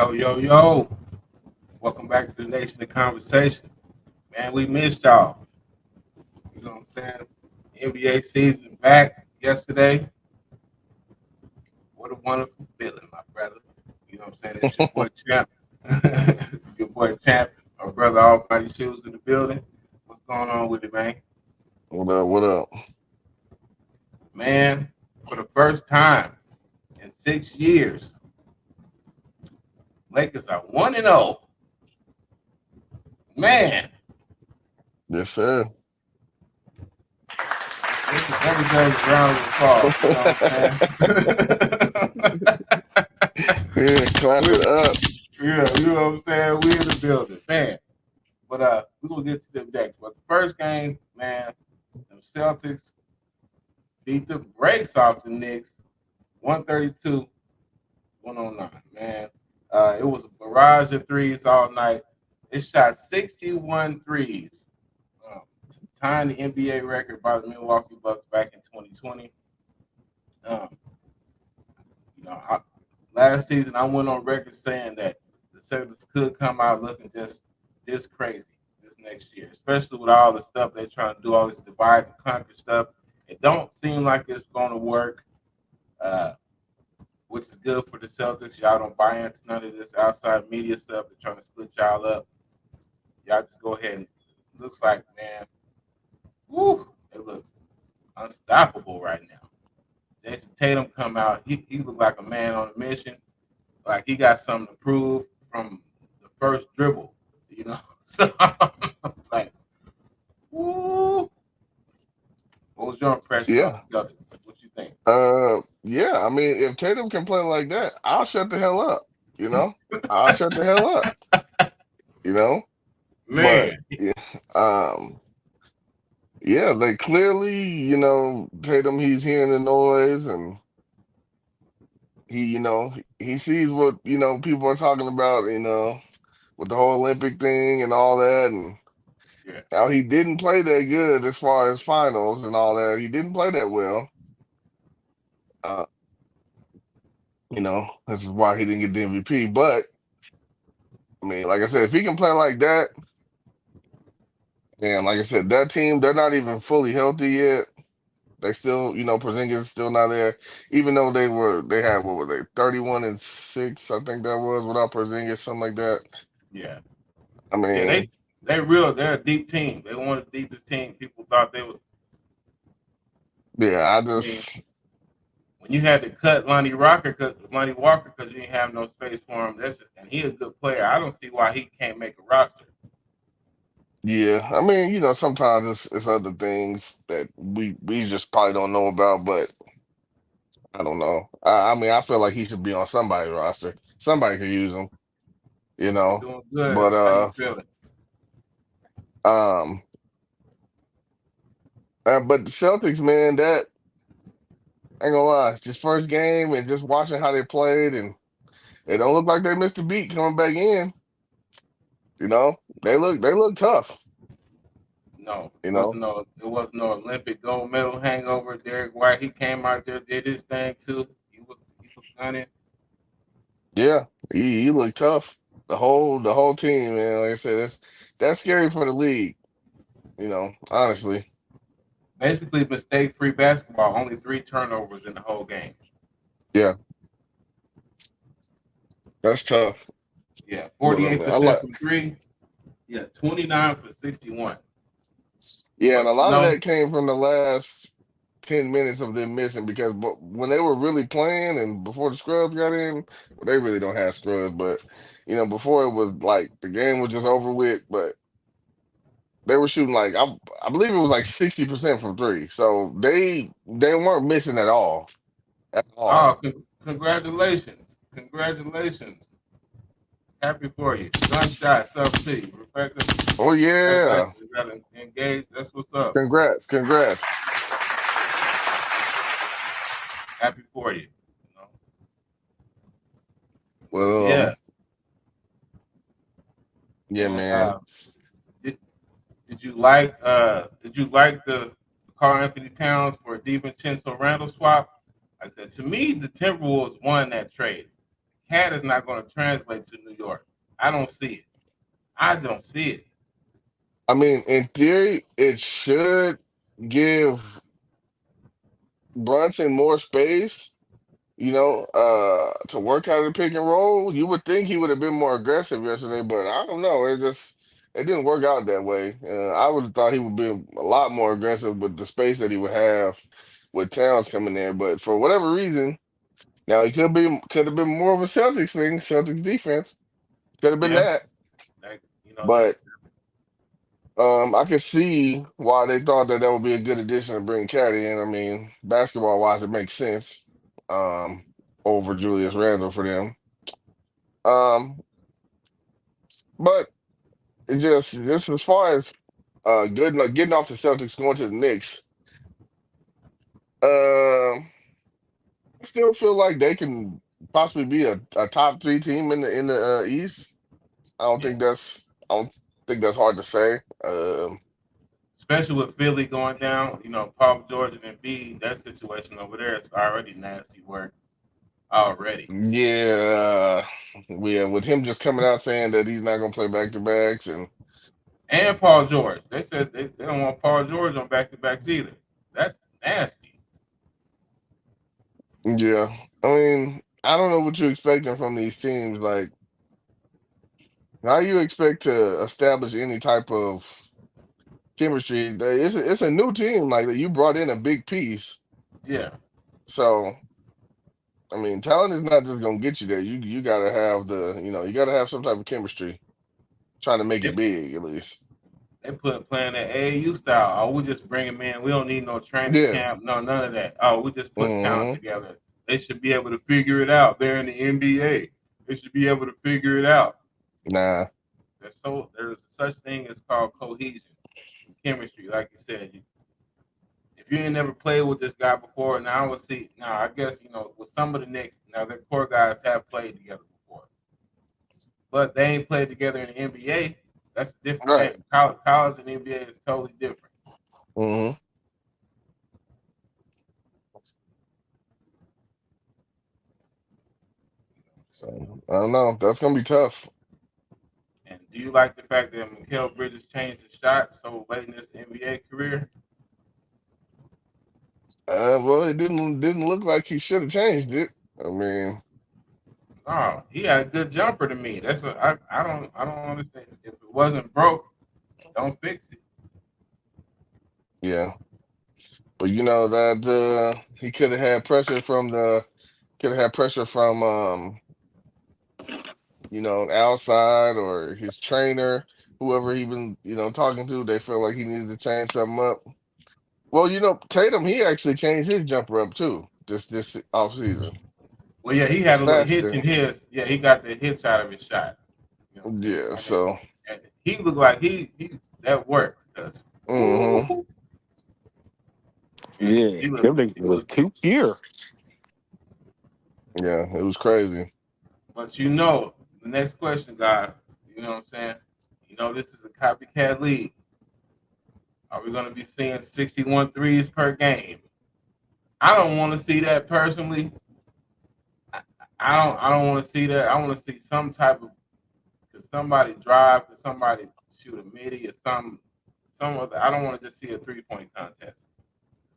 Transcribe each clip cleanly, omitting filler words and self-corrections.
Yo, yo, yo. Welcome back to the Nation of Conversation. Man, we missed y'all. You know what I'm saying? NBA season back yesterday. What a wonderful feeling, my brother. You know what I'm saying? It's your boy Champ. Your boy Champ, our brother Almighty Shoes in the building. What's going on with it, man? What up? What up? Man, for the first time in 6 years, Lakers are 1-0. Man, Yes, sir. that deserves a round of applause. You know what I'm Yeah, clap saying? it up. Yeah, you know what I'm saying? We in the building, man. But we're gonna get to them next. But the first game, man, the Celtics beat the brakes off the Knicks, 132-109. Man. It was a barrage of threes all night. It shot 61 threes, um, tying the NBA record by the Milwaukee Bucks back in 2020. Um, you know, last season I went on record saying that the Celtics could come out looking just this crazy this next year, especially with all the stuff they're trying to do, all this divide and conquer stuff. It don't seem like it's going to work, uh, which is good for the Celtics. Y'all don't buy into none of this outside media stuff. They're trying to split y'all up. Y'all just go ahead and looks like, man, woo, it looks unstoppable right now. Jason Tatum come out. He looked like a man on a mission. Like he got something to prove from the first dribble, you know. So like, woo. What was your impression on Yeah. the Celtics? What you think? Yeah. I mean, if Tatum can play like that, I'll shut the hell up. You know, I'll shut the hell up. You know, but Man, yeah, um, yeah, they clearly, Tatum. He's hearing the noise, and he sees what people are talking about. With the whole Olympic thing and all that, and yeah, how he didn't play that good as far as finals and all that. He didn't play that well. Uh, this is why he didn't get the MVP. But I mean, like I said, if he can play like that, and like I said, that team, they're not even fully healthy yet. They still, Porzingis is still not there. Even though they had what were they, 31-6, I think that was without Porzingis, something like that. yeah, I yeah. mean, They're a deep team. They one of the deepest team. People thought they would. yeah, I I mean, just when you had to cut Lonnie Walker because you didn't have no space for him. And he a good player. I don't see why he can't make a roster. yeah. I mean, sometimes it's other things that we just probably don't know about, but I don't know. I mean, I feel like he should be on somebody's roster. Somebody could use him, you They're know. doing good. But How you feeling? um but the Celtics, man, that ain't gonna lie, it's just first game and just watching how they played, and they don't look like they missed a beat coming back in. You know, they look tough. No, You know, it wasn't no Olympic gold medal hangover. Derek White, he came out there, did his thing too. He was gunning. yeah, he looked tough. The whole team, man. Like I said, that's scary for the league. Honestly, Basically mistake free basketball, only three turnovers in the whole game. yeah, that's tough. Yeah, But I mean, I 48% like. from three. Yeah, 29 for 61. Yeah, and But a you lot of know, that came from the last 10 minutes of them missing because when they were really playing and before the scrubs got in, well, they really don't have scrubs, but before it was like the game was just over with, but they were shooting like I believe it was like 60% from three. So they weren't missing at all. At all. congratulations. Congratulations. Happy for you. Gunshots up to you. Rebecca, Oh yeah. congratulations. You got engaged. That's what's up. Congrats. Congrats. Happy for you. You know? But Well, yeah, yeah, man. man. Did, did you like the Carl Anthony Towns for DiVincenzo Randall swap? Like I said, to me, the Timberwolves won that trade. Cat is not going to translate to New York. I don't see it. I don't see it. I mean, in theory, it should give Brunson more space, to work out of the pick and roll. You would think he would have been more aggressive yesterday, but I don't know. It didn't work out that way. I would have thought he would be a lot more aggressive with the space that he would have with Towns coming there. But for whatever reason, now he could have been more of a Celtics thing, Celtics defense. Could have been Yeah, that. like, that's But I could see why they thought that would be a good addition to bring Caddy in. I mean, basketball wise, it makes sense. Um, over Julius Randle for them. Um, but it's just as far as getting off the Celtics going to the Knicks. I still feel like they can possibly be a top three team in the East. yeah. I don't think that's hard to say. Especially with Philly going down, Paul George and Embiid, that situation over there is already nasty work already. Yeah, with him just coming out saying that he's not gonna play back to backs, and And Paul George, they said they don't want Paul George on back to backs either. That's nasty. yeah, I mean, I don't know what you're expecting from these teams. Like, how you expect to establish any type of chemistry? It's a new team. Like you brought in a big piece, Yeah, so I mean, talent is not just gonna get you there. You gotta have you gotta have some type of chemistry. Trying to make it they, big at least. they playing that AAU style. Oh, we just bring them in. We don't need no training Yeah. camp. No, none of that. Oh, we just put talent Hmm. together. They should be able to figure it out. They're in the NBA. They should be able to figure it out. Nah. There's such thing as called cohesion, and chemistry. Like you said, if you ain't never played with this guy before, now I would see. Now I guess with some of the Knicks, now their core guys have played together before, but they ain't played together in the NBA. That's a different Right. game. College and NBA is totally different. Hmm. So I don't know. That's gonna be tough. And do you like the fact that Mikal Bridges changed his shot so late in his NBA career? Well, it didn't look like he should have changed it. I mean, No, he had a good jumper to me. I don't understand. If it wasn't broke, don't fix it. yeah. But you know that he could have had pressure from outside or his trainer, whoever he been talking to. They felt like he needed to change something up. Well, Tatum, he actually changed his jumper up too this off season. Well, yeah, he It's had a little hitch faster. in his. Yeah, he got the hitch out of his shot. Yeah. And So. he looked like he that worked because Hmm. Yeah, he looked them niggas he was looked. too pure. Yeah, it was crazy. But the next question, guys. You know what I'm saying? This is a copycat league. Are we going to be seeing 61 threes per game? I don't want to see that personally. I, I don't want to see that. I want to see some type of could somebody drive, could somebody shoot a midi or some other. I don't want to just see a 3-point contest. It's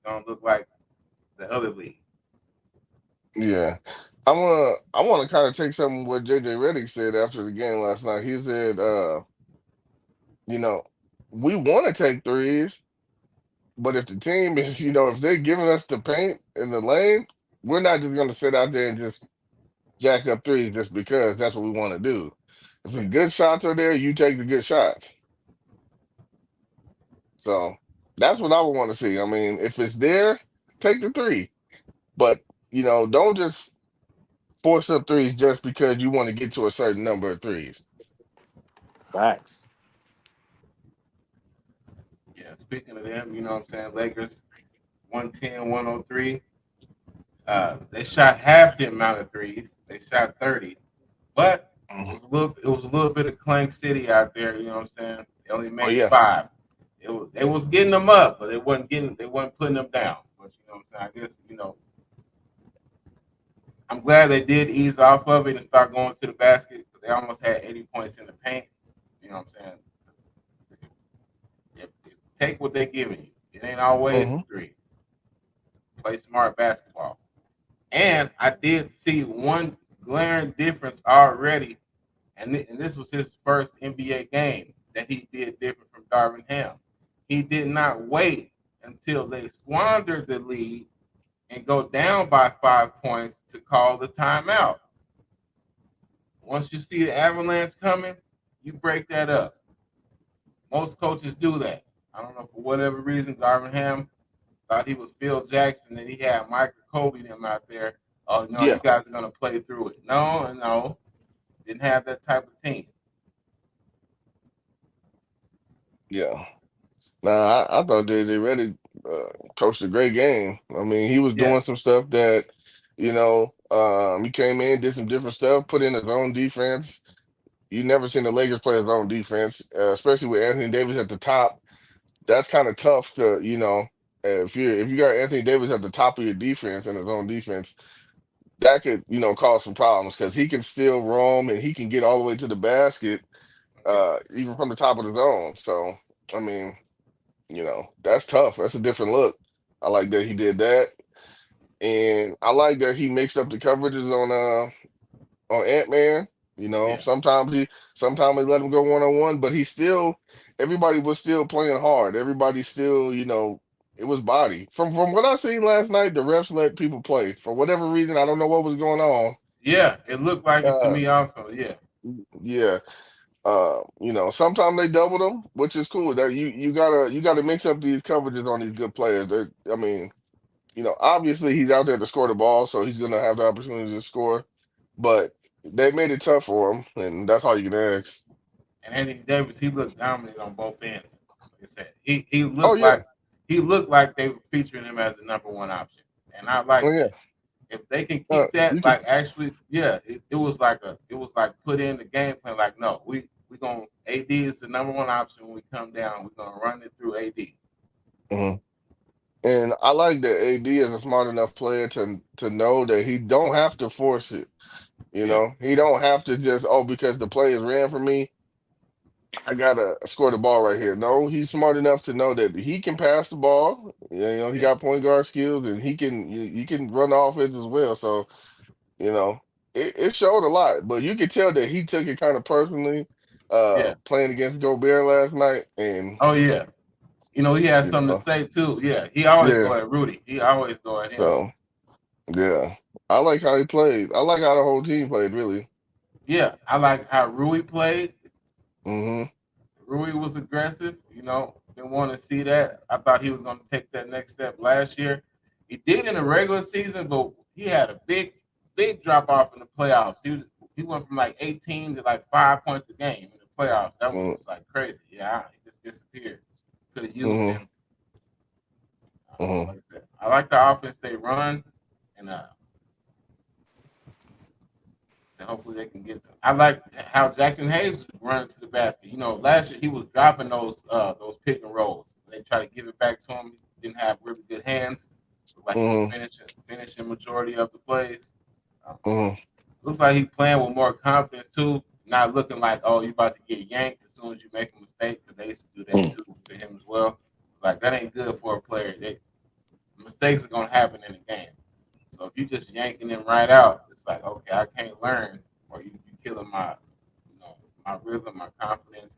gonna look like the other league. Yeah. I wanna kind of take something what JJ Redick said after the game last night. He said, you know, we want to take threes, but if the team is, if they're giving us the paint in the lane, we're not just gonna sit out there and just jack up threes just because that's what we want to do. If the Yeah, good shots are there, you take the good shots. So that's what I would want to see. I mean, if it's there, take the three. But, don't just force up threes just because you want to get to a certain number of threes. Facts. yeah. Speaking of them, you know what I'm saying? Lakers 110-103. They shot half the amount of threes. They shot 30, but it was a little bit of Clank City out there. You know what I'm saying? They only Oh made yeah, five. They was getting them up, but they wasn't putting them down. But you know what I'm saying? I guess I'm glad they did ease off of it and start going to the basket because they almost had 80 points in the paint. You know what I'm saying? Take what they're giving you. It ain't always Hmm. the three. Play smart basketball. And I did see one glaring difference already, and this was his first NBA game that he did different from Darvin Ham. He did not wait until they squandered the lead and go down by 5 points to call the timeout. Once you see the avalanche coming, you break that up. Most coaches do that. I don't know for whatever reason, Darvin Ham thought he was Phil Jackson and he had Michael Kobe them out there. Oh no, you Yeah, guys are gonna play through it. No, no, didn't have that type of team. yeah. Nah, I thought they really coached a great game. I mean, he was Yeah, doing some stuff that, he came in, did some different stuff, put in his own defense. You never seen the Lakers play his own defense, especially with Anthony Davis at the top. That's kind of tough to, if you got Anthony Davis at the top of your defense and his own defense, that could, cause some problems because he can still roam and he can get all the way to the basket, yeah, even from the top of the zone. So, I mean, that's tough. That's a different look. I like that he did that, and I like that he mixed up the coverages on Ant-Man. yeah, Sometimes he let him go one-on-one, but everybody was still playing hard. Everybody still, it was body. From what I seen last night, the refs let people play for whatever reason. I don't know what was going on. yeah. It looked like it to Uh, me also. Yeah, yeah. Sometimes they double them, which is cool. That you gotta mix up these coverages on these good players. I mean, obviously he's out there to score the ball, so he's gonna have the opportunity to score. But they made it tough for him, and that's all you can ask. and Anthony Davis, he looked dominant on both ends. Like I said, he Oh looked yeah, like they were featuring him as the number one option, and I oh like yeah. that. If they can keep You that, could. like actually, yeah, it was like put in the game plan. Like, no, we gonna AD is the number one option when we come down. We're gonna run it through AD. Mhm. And I like that AD is a smart enough player to know that he don't have to force it. Yeah, He don't have to just because the players ran for me. I gotta score the ball right here. No, he's smart enough to know that he can pass the ball. He yeah, got point guard skills, and he can run the offense as well. So you know, it showed a lot. But you could tell that he took it kind of personally, yeah. playing against Gobert last night, and Oh yeah. He has you something to know, say too. Yeah, he always yeah. go at Rudy. He always go at him. So yeah, I like how he played. I like how the whole team played. Really. Yeah, I like how Rui played. Hmm. Rui was aggressive. Didn't want to see that. I thought he was going to take that next step last year. He did in the regular season, but he had a big drop off in the playoffs. He went from like 18 to like 5 points a game in the playoffs. That was just like crazy. Yeah, he just disappeared. Could have used Hmm. him. Hmm. Like I said, I like the offense they run, and hopefully they can get. I like how Jackson Hayes is running to the basket. Last year he was dropping those pick and rolls. They try to give it back to him. He didn't have really good hands. Looked like he was Hmm. finishing majority of the plays. Um, Hmm. looks like he's playing with more confidence too. Not looking like, oh, you about to get yanked as soon as you make a mistake, because they used to do that too to him as well. Like that ain't good for a player. Mistakes are gonna happen in the game. So if you just yanking them right out, it's like, okay, I can't learn, or you killing my rhythm, my confidence.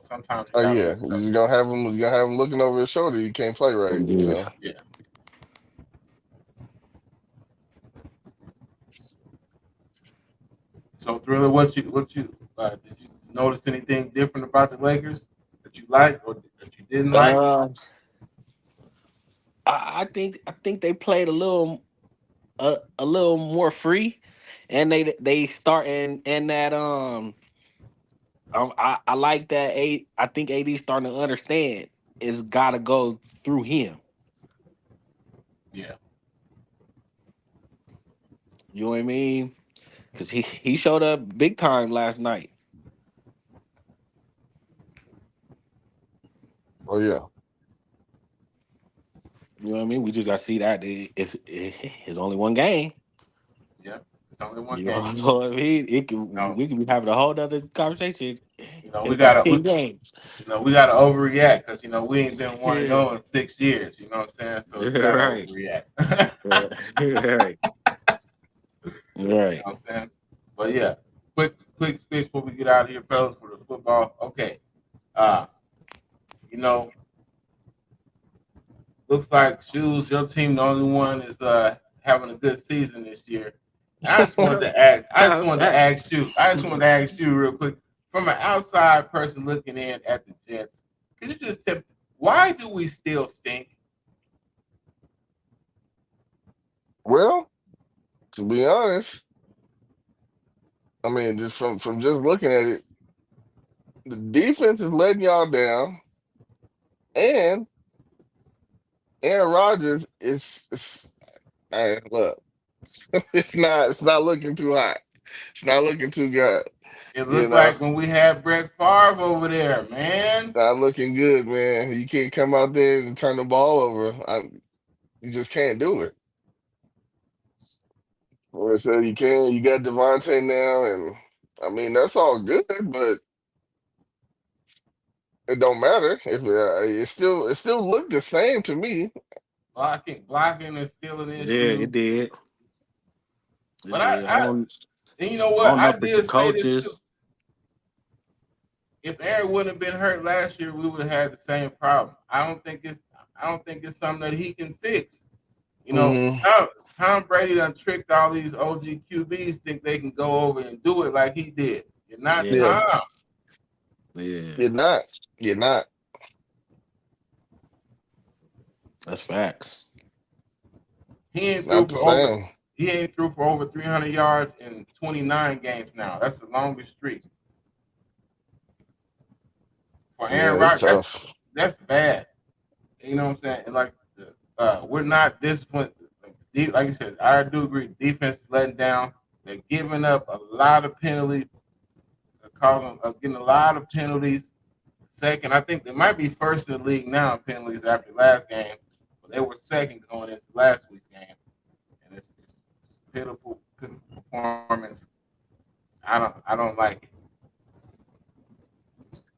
Sometimes you Oh gotta yeah, mix it up. you gonna have him. You gonna have him looking over his shoulder. You can't play right. Yeah. So Yeah. So Thriller, did you notice anything different about the Lakers that you liked or that you didn't like? Uh, I think they played a little more free, and they start and that I like that I think AD starting to understand it's got to go through him. Yeah. You know what I mean? Because he showed up big time last night. oh yeah, You know what I mean? We just got to see that it's only one game. Yeah, it's only one You know game. what I mean? It can No, we can be having a whole other conversation in we about gotta 10 games. we gotta overreact because we ain't been one and Yeah. zero in 6 years. You know what I'm saying? So you gotta Right. overreact. Right. Right. You know Right. what I'm saying? But yeah, quick speech before we get out of here, fellas, for the football. Okay. Uh, you know, looks like shoes. Your team, the only one, is having a good season this year. And I just wanted to ask. I just wanted to Fact. ask you. I just wanted to ask you real quick, from an outside person looking in at the Jets. Could you just tell why do we still stink? Well, to be honest, I mean, just from just looking at it, the defense is letting y'all down, and Aaron Rodgers is look, it's not looking too hot. It's not looking too good. It You looked know, like when we had Brett Favre over there, man. not looking good, man. You can't come out there and turn the ball over. You just can't do it. Or so you can. You got Devontae now, and I mean that's all good, but it don't matter if it still looked the same to me. Blocking is still an Yeah, it issue. did. It But did. and you know I what? don't know I if it's the did say this too. coaches. If Aaron wouldn't have been hurt last year, we would have had the same problem. I don't think it's something that he can fix. You know, Hmm. Tom Brady done tricked all these OG QBs think they can go over and do it like he did. You're not Yeah. Yeah, Tom. Yeah. you're not. You're not. That's facts. He It's ain't threw not the for over same. he ain't threw for over 300 yards in 29 games now. That's the longest streak for Aaron Yeah, it's Rodgers. That's tough. that's bad. You know what I'm saying? And like, we're not disciplined. Like you said, I do agree. Defense is letting down. They're giving up a lot of penalties, getting a lot of penalties. Second, I think they might be first in the league now in penalties after last game, but they were second going into last week's game, and it's pitiful performance. I don't like it.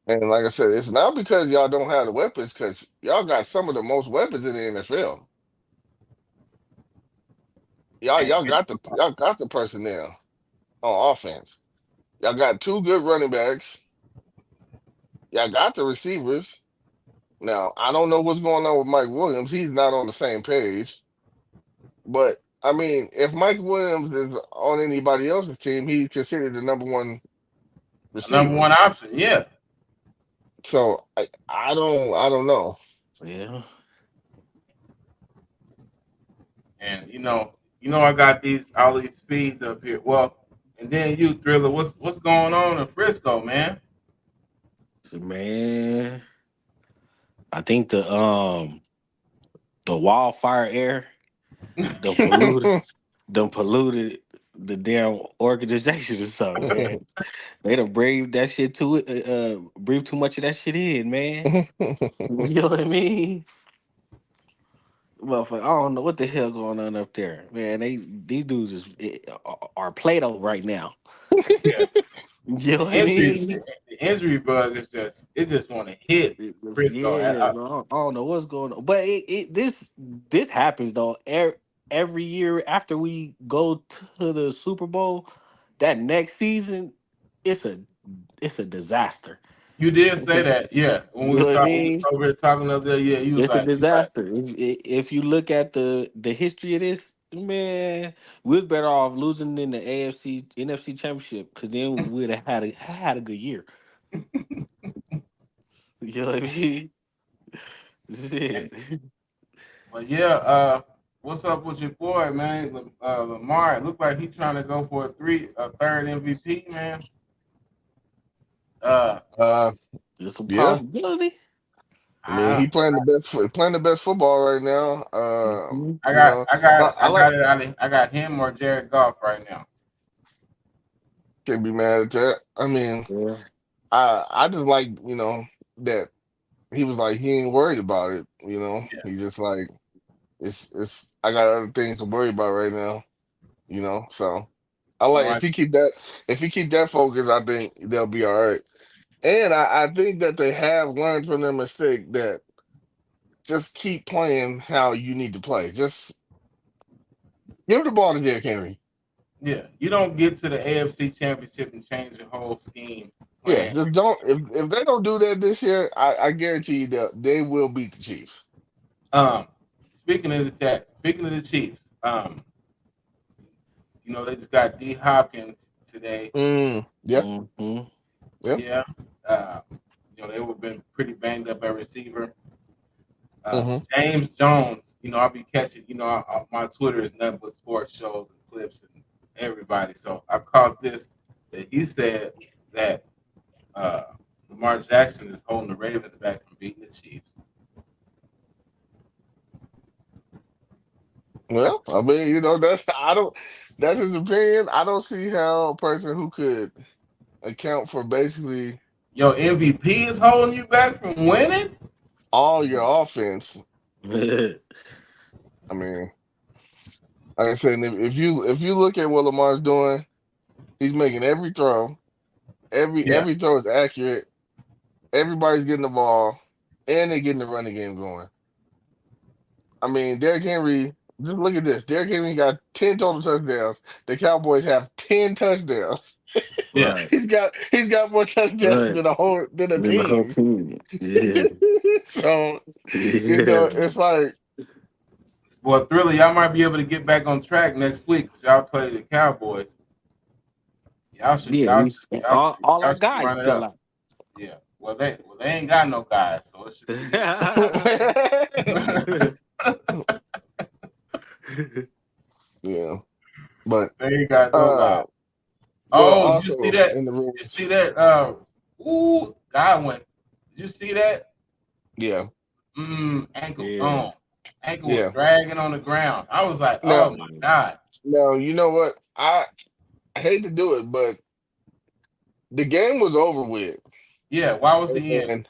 And like I said, it's not because y'all don't have the weapons, because y'all got some of the most weapons in the NFL. Y'all And y'all got the personnel on offense. Y'all got two good running backs. Y'all got the receivers. Now, I don't know what's going on with Mike Williams. He's not on the same page. But I mean, if Mike Williams is on anybody else's team, he's considered the number one a number receiver. one option, yeah. So I don't know. Yeah. And I got these all these feeds up here. Well, and then you, Thriller, what's going on in Frisco, man? So, man, I think the wildfire air done polluted done polluted the damn organization or something, man. They done breathe that shit to it, breathe too much of that shit in, man. You know what I mean? Motherfucker, I don't know what the hell going on up there, man. These dudes are Play-Doh right now. Yeah, You know the what I injury mean? the injury bug is just it just want to hit Frisco. Yeah, bro. I don't know what's going on, but this happens though. Every year after we go to the Super Bowl, that next season, it's a it's a disaster. You did say You that, yeah. When know what I we was mean? over here talking the other day, yeah, you was It's a like, you right. disaster. If you look at the history of this, man, we was better off losing in the AFC NFC Championship because then we'd have had a good year. You know what I mean? Shit. But yeah, what's up with your boy, man? Lamar. It looked like he trying to go for a third MVP, man. Uh, uh, There's some yeah. possibility. I mean, I he playing the best football right now. Mhm. I You got know, I I, got I I like got it out of, I got him or Jared Goff right now. can't be mad at that. I mean, Yeah. I just like that he was like he ain't worried about it. He just like it's I got other things to worry about right now. So I like No, I if he keep that focus, I think they'll be all right. And I think that they have learned from their mistake that just keep playing how you need to play. Just give the ball to Derrick Henry. yeah. You don't get to the AFC Championship and change your whole scheme Yeah, plan. just don't. If they don't do that this year, I guarantee you that they will beat the Chiefs. Um, speaking of the Chiefs, they just got D Hopkins today. Yeah, Mm-hmm. yeah. Yeah. Uh, they were been pretty banged up at receiver. hmm James Jones, I'll be catching, my Twitter is nothing but sports shows and clips and everybody. So I caught this that he said that uh, Lamar Jackson is holding the Ravens back from beating the Chiefs. Well, I mean, that's I don't. That's his opinion. I don't see how a person who could account for basically Yo, MVP is holding you back from winning? all your offense. I mean, like I said, if you look at what Lamar's doing, he's making every throw. Yeah, Every throw is accurate. Everybody's getting the ball, and they're getting the running game going. I mean, Derrick Henry. Just look at this. Derrick Henry got 10 total touchdowns. The Cowboys have 10 touchdowns. yeah. Right. He's got more touchdowns Right. than a Then the whole team. team. Yeah. So Yeah. it's like, Well, Thriller, y'all might be able to get back on track next week because y'all play the Cowboys. Y'all should, Yeah. y'all, We y'all, all y'all our should guys run it still up. out. Yeah. Well they ain't got no guys, so it should be yeah. But they ain't got no guys. uh, well, Oh, did you see also that? in the You rumors, see that? Godwin. Did you see that? yeah, Ankle Yeah. gone. Ankle was yeah. dragging on the ground. I was like, oh Now, my god. now you know what? I hate to do it, but the game was over with, Yeah. Why was he in?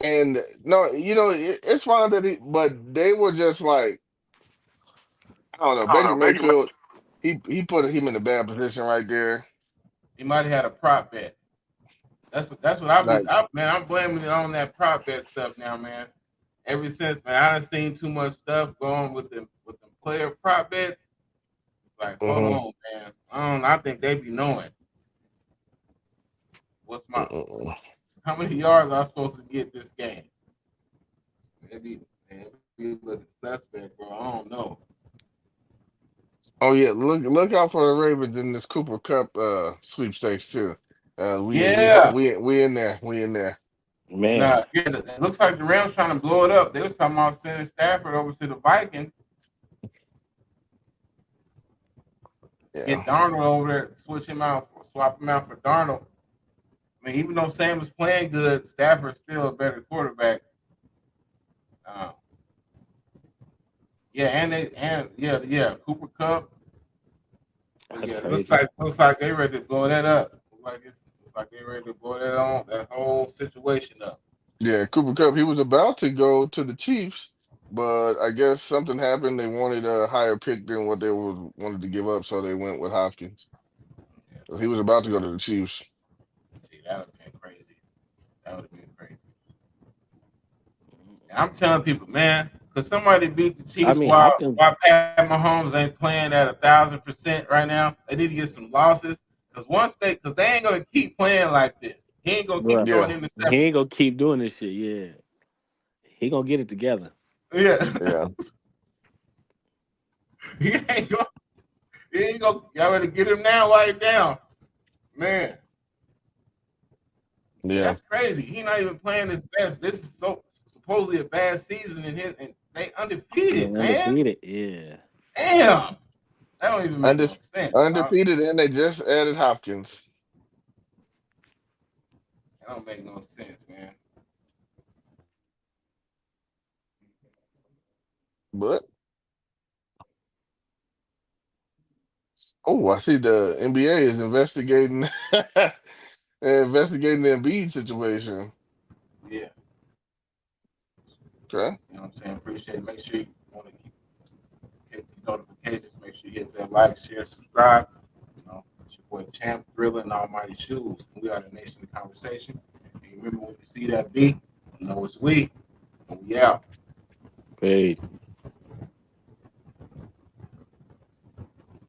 and no, it's fine that but they were just like, I don't know, I don't Baker know. Baker. Mayfield. He put him in a bad position right there. He might have had a prop bet. That's what I've been. Like, I'm blaming it on that prop bet stuff now, man. Ever since, man, I done seen too much stuff going with the player prop bets. It's like, hold mhm. on, man. I think they be knowing what's my Mm-mm. how many yards am I supposed to get this game. Maybe looking suspect, bro. I don't know. Oh yeah, look out for the Ravens in this Cooper Cup sweepstakes too. Yeah. We in there. We in there. Man. Nah, yeah, it looks like the Rams trying to blow it up. They was talking about sending Stafford over to the Vikings, get Yeah. Darnold over there, swap him out for Darnold. I mean, even though Sam is playing good, Stafford's still a better quarterback. Uh, yeah, Cooper Cup. But That's yeah, crazy. looks like they ready to blow that up. Looks like they ready to blow that whole situation up. Yeah, Cooper Cup, he was about to go to the Chiefs, but I guess something happened. They wanted a higher pick than what they wanted to give up, so they went with Hopkins. Yeah, 'Cause he was about to go to the Chiefs. see, that would have been crazy. That would have been crazy. And I'm telling people, man, because somebody beat the I Chiefs mean, while Hopkins. Pat Mahomes ain't playing at 1,000% right now. They need to get some losses because they ain't gonna keep playing like this. He ain't gonna keep Bruh, throwing Yeah, he interceptions. ain't gonna keep doing this shit. Yeah. He gonna get it together. Yeah, yeah, he ain't gonna. He ain't gonna. Y'all better get him now. Right down, man. yeah. That's crazy. He not even playing his best. This is supposedly a bad season in his, and they Yeah, undefeated, man. undefeated. Yeah. Damn, that don't even make no Undef- sense, dog. Undefeated, and they just added Hopkins. That don't make no sense, man. But oh, I see the NBA is investigating investigating the Embiid situation. Yeah, Okay. you know what I'm saying. Appreciate it. Make sure you want to keep these notifications. Make sure you hit that like, share, subscribe. It's your boy Champ, Thriller, and Almighty Shoes. And we are the nation of conversation. And remember when you see that beat, you know it's we. And we out. Hey.